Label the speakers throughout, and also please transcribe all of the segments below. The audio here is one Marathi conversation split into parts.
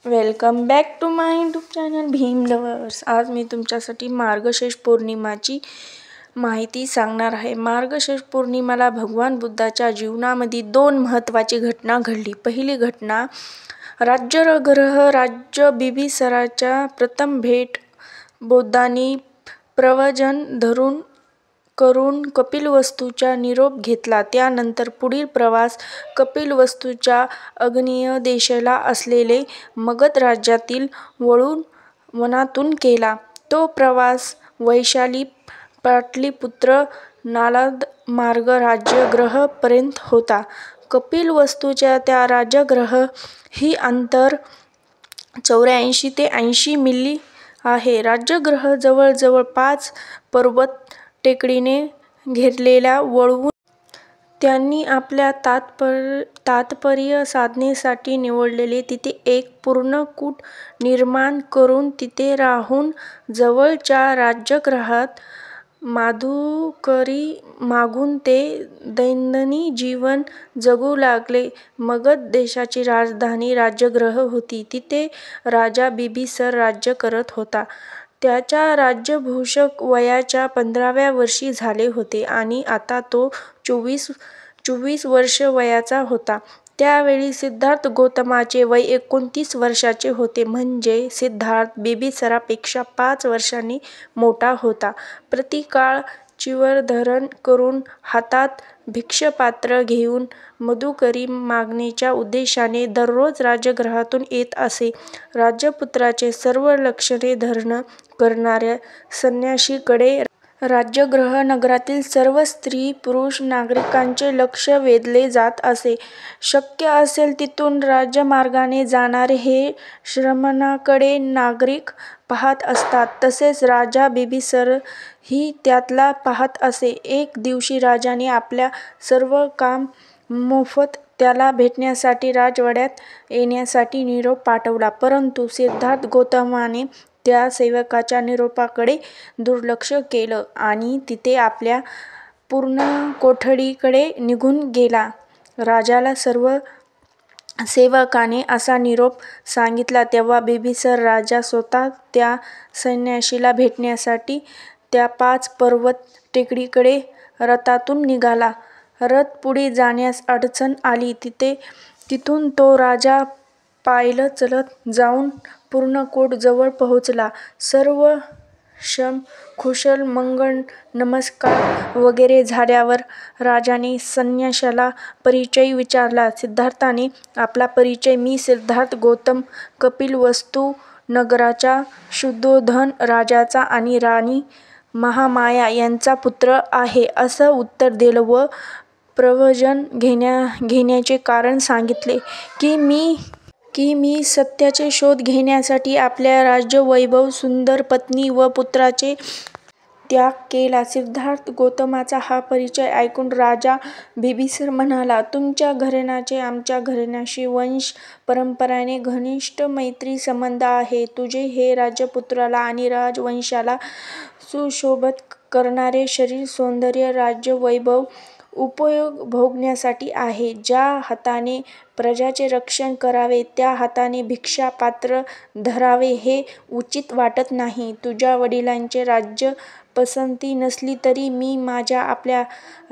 Speaker 1: Welcome back to my YouTube channel Bhim lovers. आज मी तुमच्यासाठी मार्गशीर्ष पौर्णिमाची माहिती सांगणार आहे. मार्गशीर्ष पौर्णिमेला भगवान बुद्धाच्या जीवनामध्ये दोन महत्त्वाची घटना घडली. पहिली घटना, राज्यग्रह राज्य बिंबिसाराच्या प्रथम भेट. बुद्धांनी प्रवचन करून कपिलवस्तूचा निरोप घेतला. त्यानंतर पुढील प्रवास कपिलवस्तूच्या आग्नेय दिशेला असलेले मगध राज्यातील वनातून केला. तो प्रवास वैशाली, पाटलीपुत्र, नालंदा मार्ग राजगृह पर्यंत होता. कपिलवस्तूच्या त्या राजगृह ही अंतर 84 ते 80 मैल आहे. राजगृह जवळजवळ 5 पर्वत टेकडीने घेरलेला वळवून त्यांनी आपल्या तात्पर्य साधनेसाठी निवडले. तिथे एक पर्णकूट निर्माण करून तिथे राहून जवळच्या राजगृहात माधुकरी मागून ते दैनंदिन जीवन जगू लागले. मगध देशाची राजधानी राजगृह होती. तिथे राजा बिंबिसार राज्य करत होता. त्याच्या राज्याभिषेक वयाच्या 15व्या वर्षी झाले होते आणि आता तो 24 वर्षे वयाचा होता. त्यावेळी सिद्धार्थ गौतमाचे वय 29 वर्षांचे होते. म्हणजे सिद्धार्थ बिंबिसारापेक्षा 5 वर्षांनी मोठा होता. प्रतिकाळ चिरधारण करून हातात भिक्षापात्र घेऊन माधुकरी मागण्याच्या उद्देशाने दररोज राजगृहातून येत असे. राजपुत्राची सर्व लक्षणे धारण करणाऱ्या संन्याशाकडे राजगृह नगरातील सर्व स्त्री पुरुष नागरिकांचे लक्ष वेधले जात असे. शक्य असेल तिथून राजमार्गाने जाणारे हे श्रमणांकडे नागरिक पाहत असत. तसेच राजा बिंबिसारही त्याला पाहत असे. एक दिवशी राजाने आपल्या सर्व काम मोफत त्याला भेटण्यासाठी राजवाड्यात येण्यासाठी निरोप पाठवला. परंतु सिद्धार्थ गौतमाने त्या सेवकाच्या निरोपाकडे दुर्लक्ष केले आणि तिथे आपल्या पर्णकोठडीकडे निघून गेला. राजाला सर्व सेवकाने असा निरोप सांगितला तेव्हा बिंबिसार राजा स्वतः त्या संन्याशाला भेटण्यासाठी त्या 5 पर्वत टेकडीकडे रथातून निघाला. रथ पुढे जाण्यास अडचण आली. तिथून तो राजा पायी चालत जाऊन पर्णकोट जवळ पोहोचला. सर्व कुशल मंगळ नमस्कार वगैरे झाल्यावर राजाने संन्याशाला परिचय विचारला. सिद्धार्थाने आपला परिचय, मी सिद्धार्थ गौतम कपिलवस्तू नगराचा शुद्धोधन राजाचा आणि राणी महामाया यांचा पुत्र आहे असे उत्तर दिले व प्रवचन घेण्याचे कारण सांगितले की मी सत्याचा शोध घेण्यासाठी आपल्या राज्यवैभव, सुंदर पत्नी व पुत्राचा त्याग केला. सिद्धार्थ गौतमाचा हा परिचय ऐकून राजा बिंबिसार म्हणाला, तुमच्या घराण्याचे आमच्या घराण्याशी वंश परंपरेने घनिष्ठ मैत्री संबंध आहे. तुझे हे राजपुत्राला आणि राजवंशाला सुशोभित करणारे शरीर सौंदर्य, राज्यवैभव उपभोग भोगण्यासाठी आहे. ज्या हाताने प्रजेचे रक्षण करावे त्या हाताने भिक्षा पात्र धरावे हे उचित वाटत नाही. तुझ्या वडिलांचे राज्य पसंती नसली तरी मी माझ्या आपल्या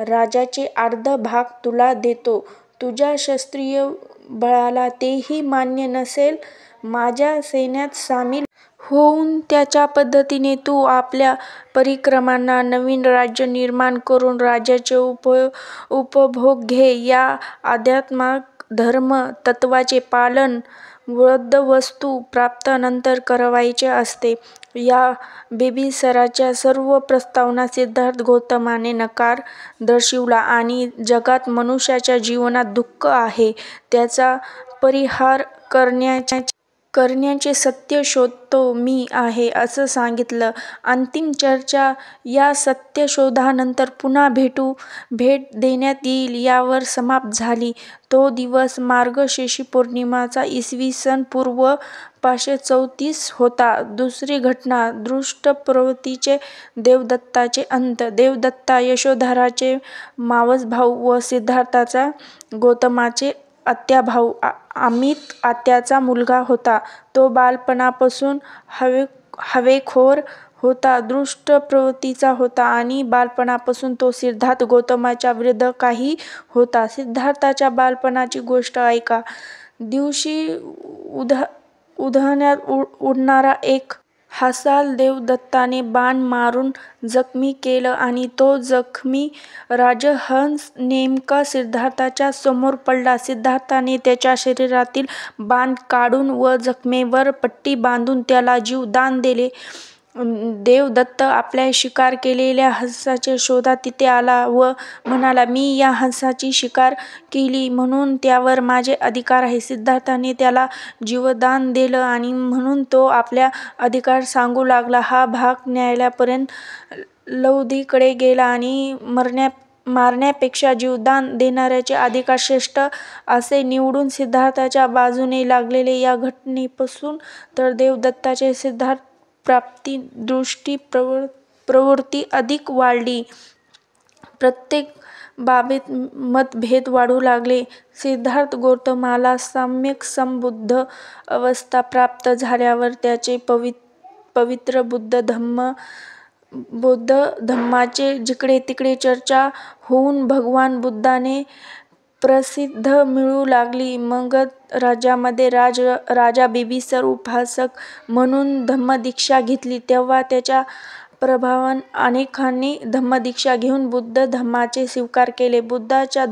Speaker 1: राज्याचे अर्धा भाग तुला देतो. तुझ्या क्षत्रिय बळाला तेही मान्य नसेल, माझ्या सैन्यात सामील होऊन त्याच पद्धतीने तू आपल्या पराक्रमाने नवीन राज्य निर्माण करून राज्याचे उपभोग घे. या आध्यात्मिक धर्म तत्त्वाचे पालन वृद्धवस्थ प्राप्तीनंतर करावयाचे असते. या बिंबिसाराच्या सर्व प्रस्तावांना सिद्धार्थ गौतमाने नकार दर्शविला आणि जगात मनुष्याच्या जीवनात दुःख आहे त्याचा परिहार करण्याचे सत्य शोधतो मी आहे असे सांगितले. अंतिम चर्चा या सत्यशोधानंतर पुन्हा भेट देण्यात येईल यावर समाप्त झाली. तो दिवस मार्गशीर्ष पौर्णिमा इसवी सन पूर्व 534 होता. दुसरी घटना, दुष्ट प्रवृत्तीचे देवदत्ताचे अंत. देवदत्त यशोधराचा मावस भाऊ व सिद्धार्थ गौतमाचा आत्या भाऊ अमित आत्याचा मुलगा होता. तो बालपणापासून हवेखोर होता, दुष्ट प्रवृत्तीचा होता आणि बालपणापासून तो सिद्धार्थ गौतमच्या विरुद्ध काही होता. सिद्धार्थाच्या बालपणाची गोष्ट ऐका. दिवशी उधाण्यात उडणारा एक हासाल देवदत्ताने बाण मारून जखमी केलं आणि तो जखमी राजहंस नेमका सिद्धार्थाच्या समोर पडला. सिद्धार्थाने त्याच्या शरीरातील बाण काढून व जखमेवर पट्टी बांधून त्याला जीवदान दिले. देवदत्त आपल्या शिकार केलेल्या हंसाच्या शोधात तिथे आला व म्हणाला, मी या हंसाची शिकार केली म्हणून त्यावर माझे अधिकार आहे. सिद्धार्थाने त्याला जीवदान दिलं आणि म्हणून तो आपला अधिकार सांगू लागला. हा भाग न्यायालयापर्यंत लौधीकडे गेला आणि मारण्यापेक्षा जीवदान देणाऱ्याचे अधिकार श्रेष्ठ असे निवडून सिद्धार्थाच्या बाजूने लागले. या घटनेपासून तर देवदत्ताचे सिद्धार्थ प्राप्ती दृष्टी प्रवृत्ती अधिक वाढली. प्रत्येक बाबीत मतभेद वाढू लागले. सिद्धार्थ गौतमाला सम्यक संबुद्ध अवस्था प्राप्त झाल्यावर त्याचे पवित्र बौद्ध धम्माची जिकडे तिकडे चर्चा होऊन भगवान बुद्धाने प्रसिद्ध मिळू लागली. मगध राज्यामध्ये राजा बिंबिसार उपासक म्हणून धम्मदीक्षा घेतली. तेव्हा त्याच्या प्रभावाने अनेकांनी धम्मदीक्षा घेऊन बुद्ध धम्माचे स्वीकार केले. बुद्धाच्या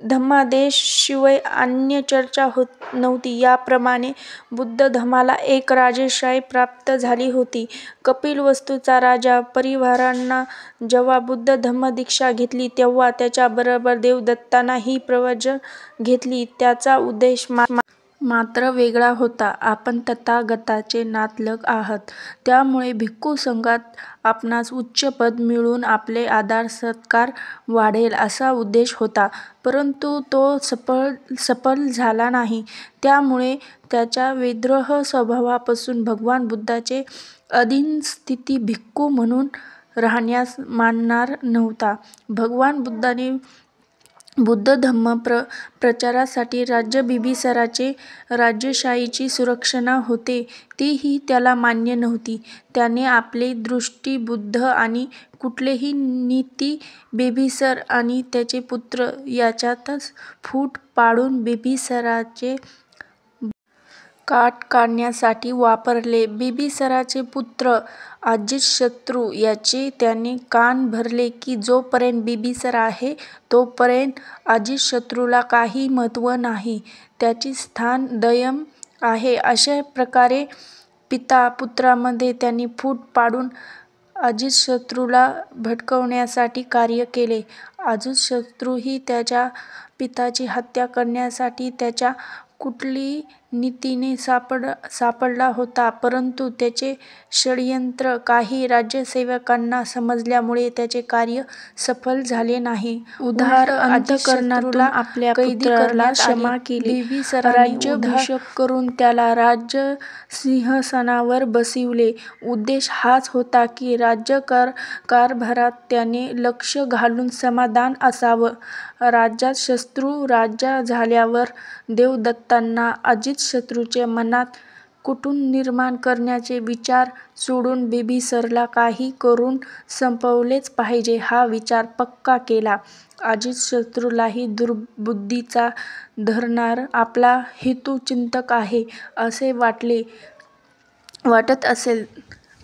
Speaker 1: धम्मादेशाशिवाय अन्य चर्चा होत नव्हती. याप्रमाणे बुद्ध धम्माला एक राजेशाही प्राप्त झाली होती. कपिलवस्तूचा राजा परिवारानं जेव्हा बुद्ध धम्मदीक्षा घेतली तेव्हा त्याच्याबरोबर देवदत्तानंही प्रव्रजन घेतली. त्याचा उद्देश मात्र वेगळा होता. आपण तथागताचे नातलग आहात, त्यामुळे भिक्खू संघात आपणास उच्च पद मिळून आपले आदर सत्कार वाढेल असा उद्देश होता. परंतु तो सफल झाला नाही. त्यामुळे त्याच्या विद्रोह स्वभावापासून भगवान बुद्धाचे अधीन स्थिती भिक्खू म्हणून राहण्यास मानणार नव्हता. भगवान बुद्धाने बुद्ध धम्म प्रचारासाठी राज्य बिंबिसाराचे राजेशाहीची सुरक्षा होते तीही त्याला मान्य नव्हती. त्याने आपले दृष्टी बुद्ध आणि कुठलीही नीती बिंबिसार आणि त्याचे पुत्र याच्यातच फूट पाडून बिंबिसाराचे काट काढण्यासाठी वापरले. बिंबिसाराचे पुत्र अजितशत्रू याचे त्याने कान भरले की जोपर्यंत बिंबिसार आहे तोपर्यंत अजितशत्रूला काही महत्त्व नाही, त्याचे स्थान कायम आहे. अशा प्रकारे पिता पुत्रांमध्ये त्यांनी फूट पाडून अजितशत्रूला भडकवण्यासाठी कार्य केले. अजितशत्रूही त्याच्या पित्याची हत्या करण्यासाठी त्याच्या कुटिल नीतीने सापडला होता. परंतु त्याचे षड्यंत्र काही राज्यसेवकांना समजल्यामुळे त्याचे कार्य सफल झाले नाही. उदार अंतःकरणातून आपल्या पुत्राला क्षमा केली. राज्याभिषेक करून त्याला राजसिंहासनावर बसविले. उद्देश हाच होता की राज्यकारभारात त्याने लक्ष घालून समाधान असावं. अजातशत्रू राजा झाल्यावर देवदत्तांना अजितशत्रूच्या मनात कुटुंब निर्माण करण्याचे विचार सोडून बिंबिसारला काही करून संपवलेच पाहिजे हा विचार पक्का केला. अजितशत्रूलाही दुर्बुद्धीचा धरणारा आपला हितचिंतक आहे असे वाटत असेल.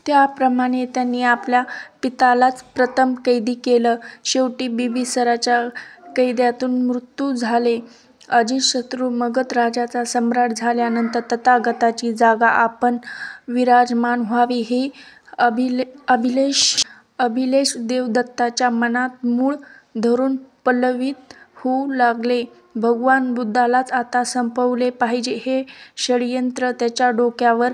Speaker 1: त्याप्रमाणे त्यांनी आपल्या पित्यालाच प्रथम कैदी केलं. शेवटी बिंबिसाराचा कैद्यातून मृत्यू झाला. अजितशत्रू मगध राज्याचा सम्राट झाल्यानंतर तथागताची जागा आपण विराजमान व्हावी हे अभिलाष देवदत्ताच्या मनात मूळ धरून पल्लवित होऊ लागले. भगवान बुद्धालाच आता संपवले पाहिजे हे षड्यंत्र त्याच्या डोक्यावर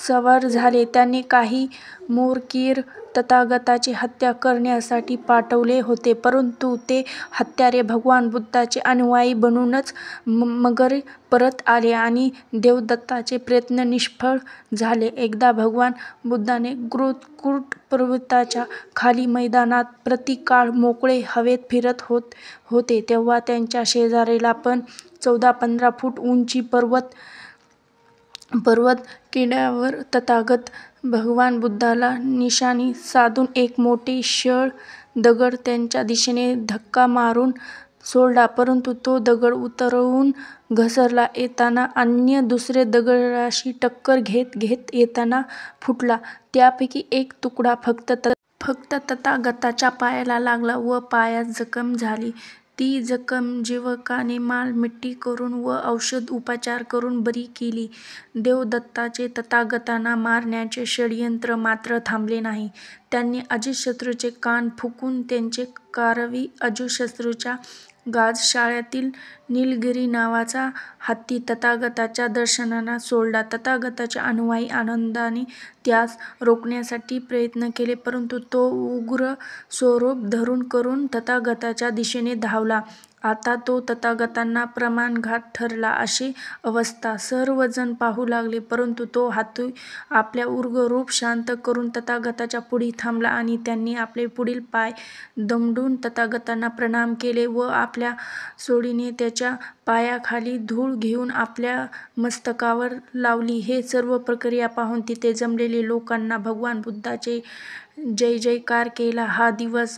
Speaker 1: स्वार झाले. त्याने काही मोरकीर तथागताची हत्या करण्यासाठी पाठवले होते, परंतु ते हत्यारे भगवान बुद्धाचे अनुयायी बनूनच मगरी परत आले आणि देवदत्ताचे प्रयत्न निष्फळ झाले. एकदा भगवान बुद्धाने कृत पर्वताच्या खाली मैदानात प्रतिकाळ मोकळे हवेत फिरत होते, तेव्हा त्यांच्या शेजारीला पण 14-15 फूट उंची पर्वत किनाऱ्यावर तथागत भगवान बुद्धाला निशाणी साधून एक मोठे शैल दगड त्यांच्या दिशेने धक्का मारून सोडला, परंतु तो दगड उतरून घसरला येताना अन्य दुसरे दगडाशी टक्कर घेत येताना फुटला. त्यापैकी एक तुकडा फक्त तथागताच्या पायाला लागला व पायात जखम झाली. ती जखम जीवकाने माल-मिट्टी करून व औषध उपचार करून बरी केली. देवदत्ताचे तथागतांना मारण्याचे षड्यंत्र मात्र थांबले नाही. त्यांनी अजातशत्रूचे कान फुंकून त्याचे कारावी अजातशत्रूच्या गाजशाळातील नीलगिरी नावाचा हत्ती तथागताच्या दर्शनास सोडला. तथागताचे अनुयायी आनंदाने त्यास रोखण्यासाठी प्रयत्न केले, परंतु तो उग्र स्वरूप धारण करून तथागताच्या दिशेने धावला. आता तो तथागतांना प्राणघात ठरला अशी अवस्था सर्वजण पाहू लागले, परंतु तो हत्ती आपले उग्ररूप शांत करून तथागताच्या पुढे थांबला आणि त्यांनी आपले पुढील पाय दुमडून तथागतांना प्रणाम केले व आपल्या सोंडीने त्याच्या पायाखाली धूळ घेऊन आपल्या मस्तकावर लावली. ही सर्व प्रक्रिया पाहून तिथे जमलेल्या लोकांनी भगवान बुद्धांचे जयजयकार केला. हा दिवस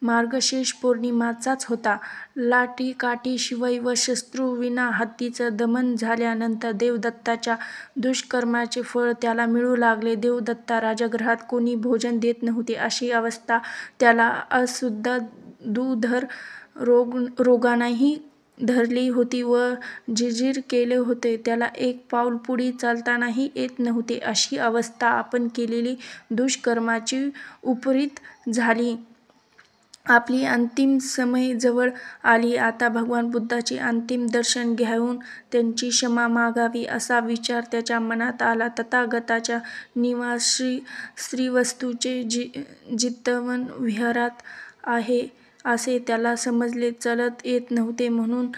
Speaker 1: मार्गशीर्ष पौर्णिमेचाच होता. लाठीकाठीशिवाय व शस्त्रांविना हत्तीचे दमन झाल्यानंतर देवदत्ताच्या दुष्कर्माचे फळ त्याला मिळू लागले. देवदत्त राजगृहात कोणी भोजन देत नव्हते अशी अवस्था. त्याला अशुद्ध दुर्धर रोगानेही धरली होती व जर्जर केले होते. त्याला एक पाऊल पुढे चालताही येत नव्हते अशी अवस्था. आपण केलेली दुष्कर्माची उपरीत झाली. आपली अंतिम समय जवळ आली. आता भगवान बुद्धांचे अंतिम दर्शन घेऊन त्यांची क्षमा मागावी असा विचार त्याच्या मनात आला. तथागताच्या निवास श्रीवत्सचे चितवन विहारात आहे असे त्याला समजले. चालता येत नव्हते म्हणून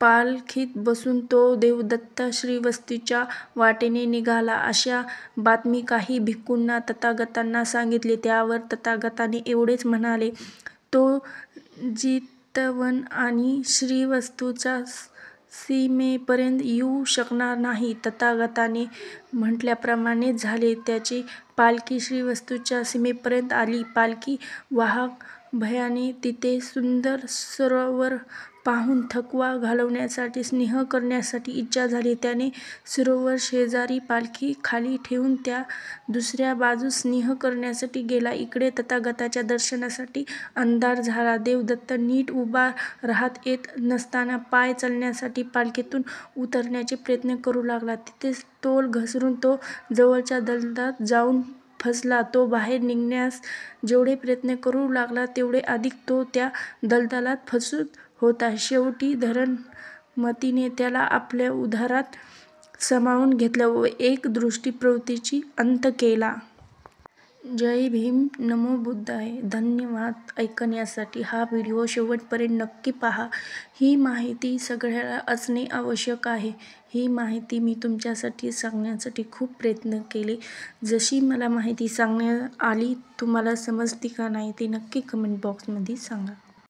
Speaker 1: पालखीत बसून तो देवदत्त श्रीवत्सच्या वाटेने निघाला अशी बातमी काही भिक्खूंनी तथागतांना सांगितली. त्यावर तथागताने एवढेच म्हणाले, तो चितवन आणि श्रीवत्सच्या सीमेपर्यंत येऊ शकणार नाही. तथागताने म्हटल्याप्रमाणेच झाले. त्याची पालखी श्रीवत्सच्या सीमेपर्यंत आली. पालखी वाहक भयाने तिथे सुंदर सरोवर पाहून थकवा घालवण्यासाठी, स्नान करण्याची इच्छा झाली. त्याने सरोवर शेजारी पालखी खाली ठेवून त्या दुसऱ्या बाजूस स्नान करण्यासाठी गेला. इकडे तथागताच्या दर्शनासाठी अंधार झाला. देवदत्त नीट उभा राहता येत नसताना पाय चालण्यासाठी पालखीतून उतरण्याचे प्रयत्न करू लागला. तिथेच तोल घसरून तो जवळच्या दलदलात जाऊन फसला. तो बाहेर निघण्यास जेवढे प्रयत्न करू लागला तेवढे अधिक तो त्या दलदलात फसत होता. शेवटी धरणमतीने त्याला आपल्या उदरात सामावून घेतले व एक दृष्टी प्रवृत्तीचा अंत केला. जय भीम. नमो बुद्धाय. धन्यवाद ऐकण्यासाठी. हा व्हिडिओ शेवटपर्यंत नक्की पहा. ही माहिती सगळ्याला असणे आवश्यक आहे. ही माहिती मी तुमच्यासाठी सांगण्यासाठी खूप प्रयत्न केले. जशी मला माहिती सांगण्यात आली तुम्हाला समजली का नाही ते नक्की कमेंट बॉक्समध्ये सांगा.